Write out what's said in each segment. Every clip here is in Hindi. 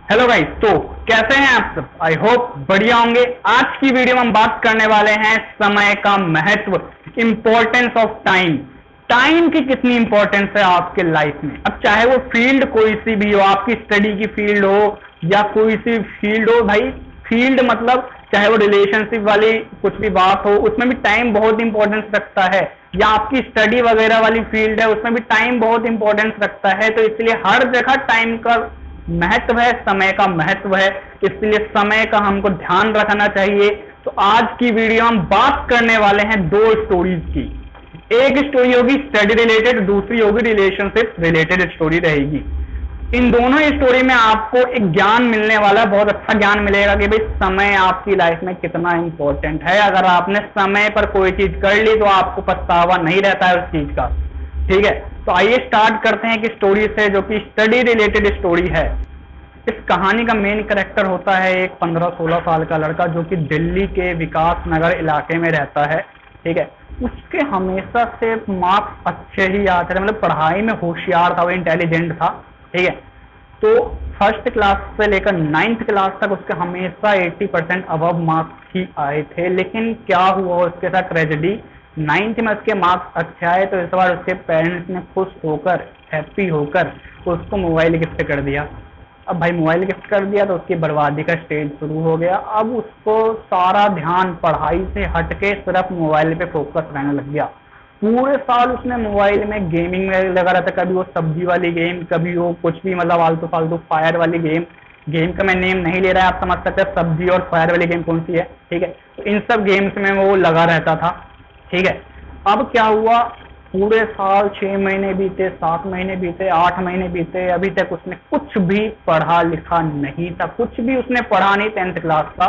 हेलो गाइस, तो कैसे हैं आप सब? आई होप बढ़िया होंगे। आज की वीडियो में हम बात करने वाले हैं समय का महत्व, इंपॉर्टेंस ऑफ टाइम। टाइम की कितनी इंपॉर्टेंस है आपके लाइफ में। अब चाहे वो फील्ड कोई सी भी हो, आपकी स्टडी की फील्ड हो या कोई सी फील्ड हो, भाई फील्ड मतलब चाहे वो रिलेशनशिप वाली कुछ भी बात हो, उसमें भी टाइम बहुत इंपॉर्टेंस रखता है। या आपकी स्टडी वगैरह वाली फील्ड है, उसमें भी टाइम बहुत इंपॉर्टेंस रखता है। तो इसलिए हर जगह टाइम का महत्व है, समय का महत्व है, इसलिए समय का हमको ध्यान रखना चाहिए। तो आज की वीडियो हम बात करने वाले हैं दो स्टोरीज की। एक स्टोरी होगी स्टडी रिलेटेड, दूसरी होगी रिलेशनशिप रिलेटेड स्टोरी रहेगी। इन दोनों स्टोरी में आपको एक ज्ञान मिलने वाला है, बहुत अच्छा ज्ञान मिलेगा कि भाई समय आपकी लाइफ में कितना इंपॉर्टेंट है। अगर आपने समय पर कोई चीज कर ली तो आपको पछतावा नहीं रहता है उस चीज का। ठीक है, तो आइए स्टार्ट करते हैं कि स्टोरी से, जो कि स्टडी रिलेटेड स्टोरी है। इस कहानी का मेन कैरेक्टर होता है एक 15-16 साल का लड़का, जो कि दिल्ली के विकास नगर इलाके में रहता है। ठीक है, उसके हमेशा से मार्क्स अच्छे ही आते थे, मतलब पढ़ाई में होशियार था, वो इंटेलिजेंट था। ठीक है, तो फर्स्ट क्लास से लेकर 9th क्लास तक उसके हमेशा 80% अबव मार्क्स ही आए थे। लेकिन क्या हुआ उसके साथ ट्रेजेडी, 9th में उसके मार्क्स अच्छे आए तो इस बार उसके पेरेंट्स ने खुश होकर, हैप्पी होकर उसको मोबाइल गिफ्ट कर दिया। अब भाई मोबाइल गिफ्ट कर दिया तो उसकी बर्बादी का स्टेज शुरू हो गया। अब उसको सारा ध्यान पढ़ाई से हटके सिर्फ मोबाइल पे फोकस रहने लग गया। पूरे साल उसने मोबाइल में गेमिंग में लगा रहता, कभी वो सब्जी वाली गेम, कभी वो कुछ भी, मतलब आलतू फालतू फायर वाली गेम। गेम का मैं नेम नहीं ले रहा है, आप समझ सकते हैं सब्जी और फायर वाली गेम कौन सी है। ठीक है, तो इन सब गेम्स में वो लगा रहता था। ठीक है, अब क्या हुआ, पूरे साल 6 महीने बीते, 7 महीने बीते, 8 महीने बीते, अभी तक उसने कुछ भी पढ़ा लिखा नहीं था, कुछ भी उसने पढ़ा नहीं 10th क्लास का।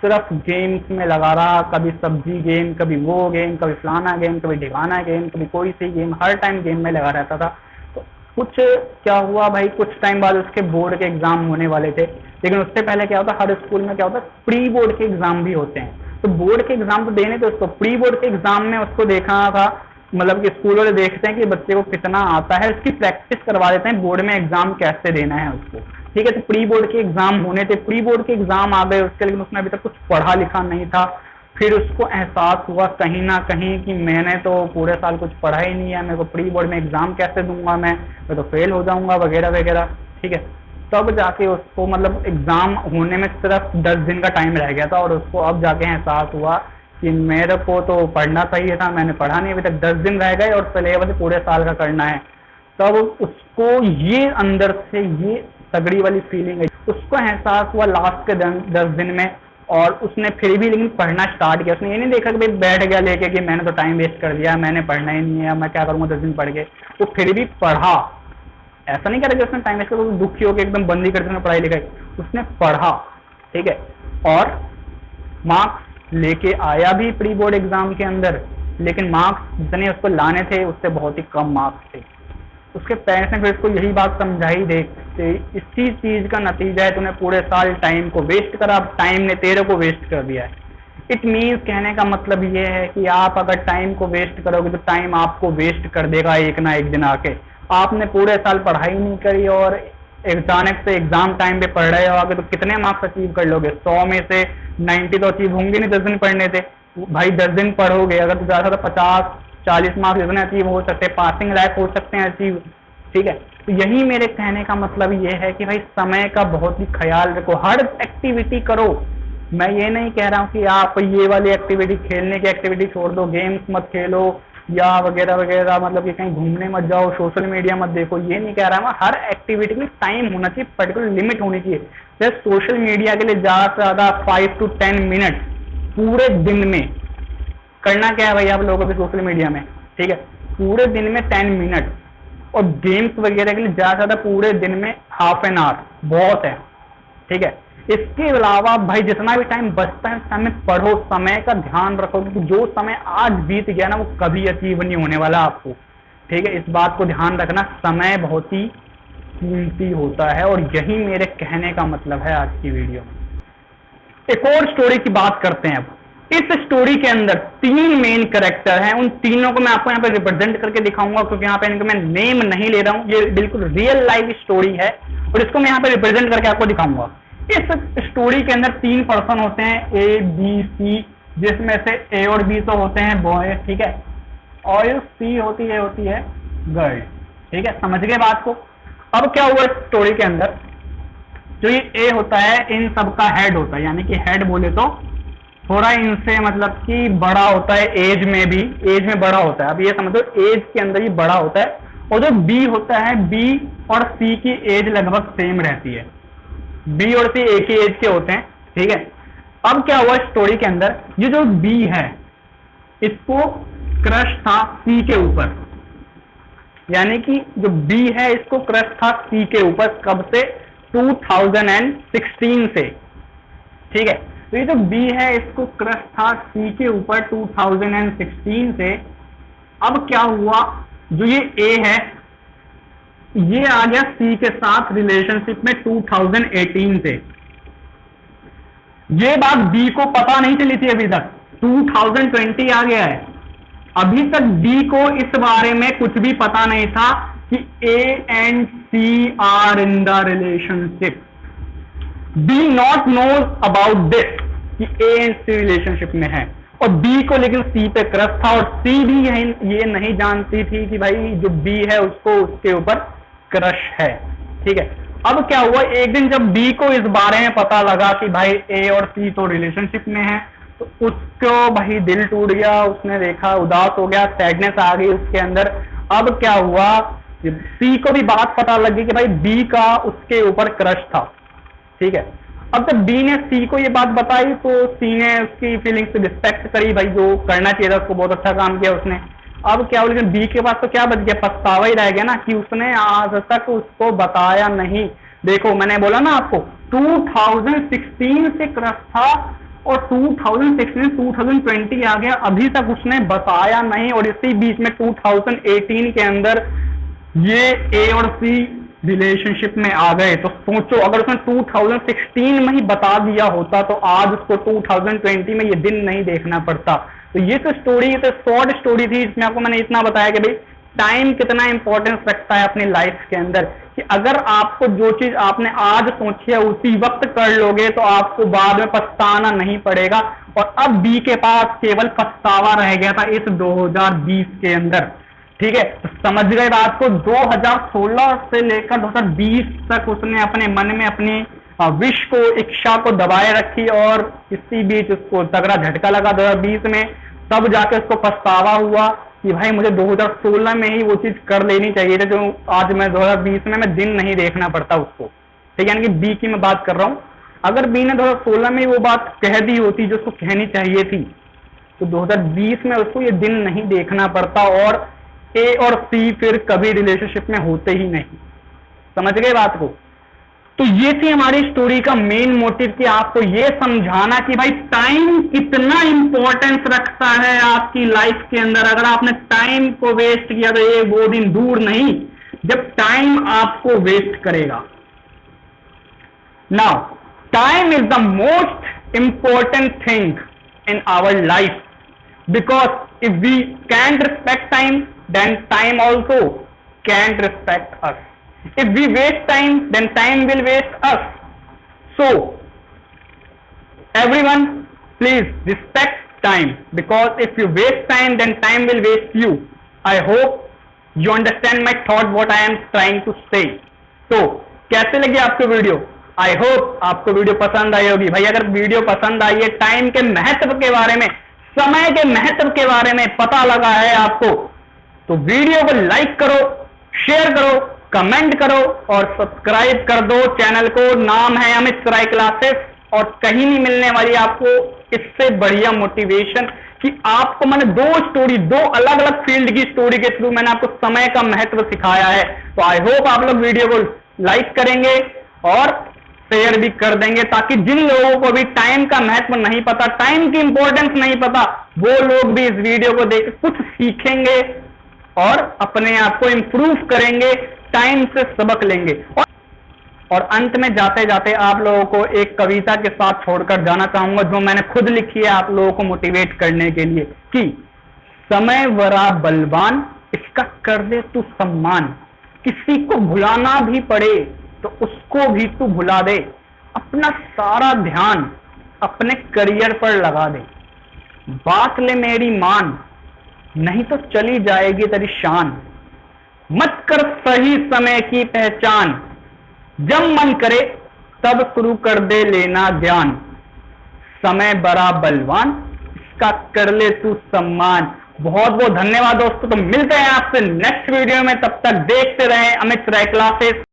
सिर्फ गेम्स में लगा रहा, कभी सब्जी गेम, कभी वो गेम, कभी फलाना गेम, कभी ढिकाना गेम, कभी कोई सी गेम, हर टाइम गेम में लगा रहता था। तो कुछ क्या हुआ भाई, कुछ टाइम बाद उसके बोर्ड के एग्जाम होने वाले थे। लेकिन उससे पहले क्या होता, हर स्कूल में क्या होता, प्री बोर्ड के एग्जाम भी होते हैं। तो बोर्ड के एग्जाम तो देने थे उसको, प्री बोर्ड के एग्जाम में उसको देखना था, मतलब कि स्कूल वाले देखते हैं कि बच्चे को कितना आता है, उसकी प्रैक्टिस करवा देते हैं बोर्ड में एग्जाम कैसे देना है उसको। ठीक है, तो प्री बोर्ड के एग्जाम होने थे, प्री बोर्ड के एग्जाम आ गए उसके, लेकिन उसने अभी तक कुछ पढ़ा लिखा नहीं था। फिर उसको एहसास हुआ कहीं ना कहीं कि मैंने तो पूरे साल कुछ पढ़ा ही नहीं है, मेरे को प्री बोर्ड में एग्जाम कैसे दूंगा, मैं तो फेल हो जाऊंगा वगैरह वगैरह। ठीक है, तब जाके उसको, मतलब एग्जाम होने में सिर्फ 10 दिन का टाइम रह गया था और उसको अब जाके एहसास हुआ कि मेरे को तो पढ़ना चाहिए था, मैंने पढ़ा नहीं, अभी तक 10 दिन रह गए और सिलेबस पूरे साल का करना है। तब उसको ये अंदर से ये तगड़ी वाली फीलिंग है, उसको एहसास हुआ लास्ट के 10 दिन में। और उसने फिर भी लेकिन पढ़ना स्टार्ट किया। उसने ये नहीं देखा कि भाई बैठ गया लेके कि मैंने तो टाइम वेस्ट कर दिया, मैंने पढ़ना ही नहीं है, मैं क्या करूँगा 10 दिन पढ़ के। वो फिर भी पढ़ा, ऐसा नहीं करा कि उसने टाइम वेस्ट कर, दुखी होकर एकदम बंदी कर दी पढ़ाई लिखाई। उसने पढ़ा, ठीक है, और मार्क्स लेके आया भी प्री बोर्ड एग्जाम के अंदर, लेकिन मार्क्स जितने उसको लाने थे उससे बहुत ही कम मार्क्स थे। उसके पेरेंट्स ने फिर उसको यही बात समझाई, देखते इसी चीज का नतीजा है, तूने पूरे साल टाइम को वेस्ट करा, अब टाइम ने तेरे को वेस्ट कर दिया है। इट मीन्स, कहने का मतलब ये है कि आप अगर टाइम को वेस्ट करोगे तो टाइम आपको वेस्ट कर देगा एक ना एक दिन आके। आपने पूरे साल पढ़ाई नहीं करी और अचानक से एग्जाम टाइम पे पढ़ रहे हो आगे, तो कितने मार्क्स अचीव कर लोगे? 100 में से 90 तो अचीव होंगे नहीं, 10 दिन पढ़ने थे भाई। 10 दिन पढ़ोगे अगर तो ज्यादा तो 50-40 मार्क्स इतने अचीव हो सकते हैं, पासिंग लायक हो सकते हैं अचीव। ठीक है, तो यही मेरे कहने का मतलब ये है कि भाई समय का बहुत ही ख्याल रखो, हर एक्टिविटी करो। मैं ये नहीं कह रहा हूँ कि आप ये वाली एक्टिविटी, खेलने की एक्टिविटी छोड़ दो, गेम्स मत खेलो या वगैरह वगैरह, मतलब कि कहीं घूमने मत जाओ, सोशल मीडिया मत देखो, ये नहीं कह रहा मैं। हर एक्टिविटी में टाइम होना चाहिए, पर्टिकुलर लिमिट होनी चाहिए। जैसे सोशल मीडिया के लिए ज़्यादा से ज़्यादा 5 to 10 मिनट पूरे दिन में करना क्या है भाई आप लोगों के सोशल मीडिया में। ठीक है, पूरे दिन में 10 मिनट, और गेम्स वगैरह के लिए ज़्यादा से ज़्यादा पूरे दिन में ½ एन आवर बहुत है। ठीक है, इसके अलावा भाई जितना भी टाइम बचता है समय पढ़ो, समय का ध्यान रखो, क्योंकि जो समय आज बीत गया ना वो कभी अचीव नहीं होने वाला आपको। ठीक है, इस बात को ध्यान रखना, समय बहुत ही कीमती होता है, और यही मेरे कहने का मतलब है आज की वीडियो में। एक और स्टोरी की बात करते हैं अब। इस स्टोरी के अंदर 3 मेन कैरेक्टर हैं, उन तीनों को मैं आपको यहाँ पे रिप्रेजेंट करके दिखाऊंगा, क्योंकि यहाँ पे इनको मैं नेम नहीं ले रहा हूँ, ये बिल्कुल रियल लाइफ स्टोरी है और इसको मैं यहाँ पे रिप्रेजेंट करके आपको दिखाऊंगा। इस स्टोरी के अंदर 3 पर्सन होते हैं, ए बी सी, जिसमें से ए और बी तो होते हैं बॉय, ठीक है, और सी होती है गर्ल, ठीक है, समझ गए बात को। अब क्या हुआ स्टोरी के अंदर, जो ये ए होता है इन सबका हेड होता है, यानी कि हेड बोले तो थोड़ा इनसे मतलब कि बड़ा होता है, एज में बड़ा होता है। अब ये समझो एज के अंदर ही बड़ा होता है, और जो बी होता है, बी और सी की एज लगभग सेम रहती है, बी और सी एक ही एज के होते हैं, ठीक है। अब क्या हुआ स्टोरी के अंदर, ये जो बी है इसको क्रश था सी के ऊपर, यानी कि जो बी है इसको क्रश था सी के ऊपर, कब से, 2016 से, ठीक है। तो ये जो बी है इसको क्रश था सी के ऊपर 2016 से। अब क्या हुआ, जो ये ए है ये आ गया सी के साथ रिलेशनशिप में 2018 से। ये बात बी को पता नहीं चली थी अभी तक, 2020 आ गया है, अभी तक बी को इस बारे में कुछ भी पता नहीं था कि A and C are in the relationship. B not knows about this कि ए एंड सी रिलेशनशिप में है, और बी को लेकिन सी पे क्रश था, और सी भी ये नहीं जानती थी कि भाई जो बी है उसको उसके ऊपर क्रश है, ठीक है। अब क्या हुआ, एक दिन जब बी को इस बारे में पता लगा कि भाई ए और सी तो रिलेशनशिप में है, तो उसको भाई दिल टूट गया, उसने देखा, उदास हो गया, सैडनेस आ गई उसके अंदर। अब क्या हुआ, सी को भी बात पता लगी कि भाई बी का उसके ऊपर क्रश था, ठीक है। अब जब बी ने सी को ये बात बताई तो सी ने उसकी फीलिंग्स से रिस्पेक्ट करी, भाई जो करना चाहिए था उसको, बहुत अच्छा काम किया उसने। अब क्या हुआ, लेकिन बी के पास तो क्या बच गया, पछतावा ही रह गया ना कि उसने आज तक उसको बताया नहीं। देखो मैंने बोला ना आपको 2016 से क्रश था, और 2016 2020 आ गया, अभी तक उसने बताया नहीं, और इसी बीच में 2018 के अंदर ये ए और सी रिलेशनशिप में आ गए। तो सोचो अगर उसने 2016 में ही बता दिया होता तो आज उसको 2020 में ये दिन नहीं देखना पड़ता। तो ये तो स्टोरी, तो शॉर्ट स्टोरी थी, इसमें आपको मैंने इतना बताया कि भाई टाइम कितना इंपॉर्टेंस रखता है अपनी लाइफ के अंदर, कि अगर आपको जो चीज आपने आज सोची है उसी वक्त कर लोगे तो आपको बाद में पछताना नहीं पड़ेगा। और अब बी के पास केवल पछतावा रह गया था इस 2020 के अंदर, ठीक है। तो समझ गए बात को, 2016 से लेकर 2020 तक उसने अपने मन में अपनी विश को, इच्छा को दबाए रखी, और इसी बीच उसको तगड़ा झटका लगा 2020 में, तब जाके उसको पछतावा हुआ कि भाई मुझे 2016 में ही वो चीज कर लेनी चाहिए थी, जो आज मैं 2020 में मैं दिन नहीं देखना पड़ता उसको, ठीक है। यानी कि बी की मैं बात कर रहा हूं, अगर बी ने 2016 में वो बात कह दी होती जो उसको कहनी चाहिए थी, तो 2020 में उसको ये दिन नहीं देखना पड़ता, और ए और सी फिर कभी रिलेशनशिप में होते ही नहीं। समझ गए बात को। तो ये थी हमारी स्टोरी का मेन मोटिव, कि आपको ये समझाना कि भाई टाइम कितना इंपॉर्टेंस रखता है आपकी लाइफ के अंदर। अगर आपने टाइम को वेस्ट किया तो ये वो दिन दूर नहीं जब टाइम आपको वेस्ट करेगा। Now time is the most important thing in our life, because if we can't respect time, then time also can't respect us. If we waste time, then time will waste us. So everyone please respect time, because if you waste time then time will waste you. I hope you understand my thought, what I am trying to say. So कैसे लगी आपको वीडियो? I hope आपको वीडियो पसंद आई होगी। भाई अगर वीडियो पसंद आई है, टाइम के महत्व के बारे में, समय के महत्व के बारे में पता लगा है आपको, तो वीडियो को लाइक करो, शेयर करो, कमेंट करो और सब्सक्राइब कर दो चैनल को। नाम है अमित सराय क्लासेस, और कहीं नहीं मिलने वाली आपको इससे बढ़िया मोटिवेशन, कि आपको मैंने दो अलग अलग फील्ड की स्टोरी के थ्रू मैंने आपको समय का महत्व सिखाया है। तो आई होप आप लोग वीडियो को लाइक करेंगे और शेयर भी कर देंगे, ताकि जिन लोगों को भी टाइम का महत्व नहीं पता, टाइम की इंपॉर्टेंस नहीं पता, वो लोग भी इस वीडियो को देख कुछ सीखेंगे और अपने आप को इंप्रूव करेंगे, टाइम से सबक लेंगे। और अंत में जाते जाते आप लोगों को एक कविता के साथ छोड़कर जाना चाहूंगा, जो मैंने खुद लिखी है आप लोगों को मोटिवेट करने के लिए, कि समय बड़ा बलवान, इसका कर दे तू सम्मान। किसी को भुलाना भी पड़े तो उसको भी तू भुला दे, अपना सारा ध्यान अपने करियर पर लगा दे। बात ले मेरी मान, नहीं तो चली जाएगी तेरी शान। मत कर सही समय की पहचान, जब मन करे तब शुरू कर दे लेना ज्ञान। समय बड़ा बलवान, इसका कर ले तू सम्मान। बहुत बहुत धन्यवाद दोस्तों, तो मिलते हैं आपसे नेक्स्ट वीडियो में, तब तक देखते रहें अमित राय क्लासेस।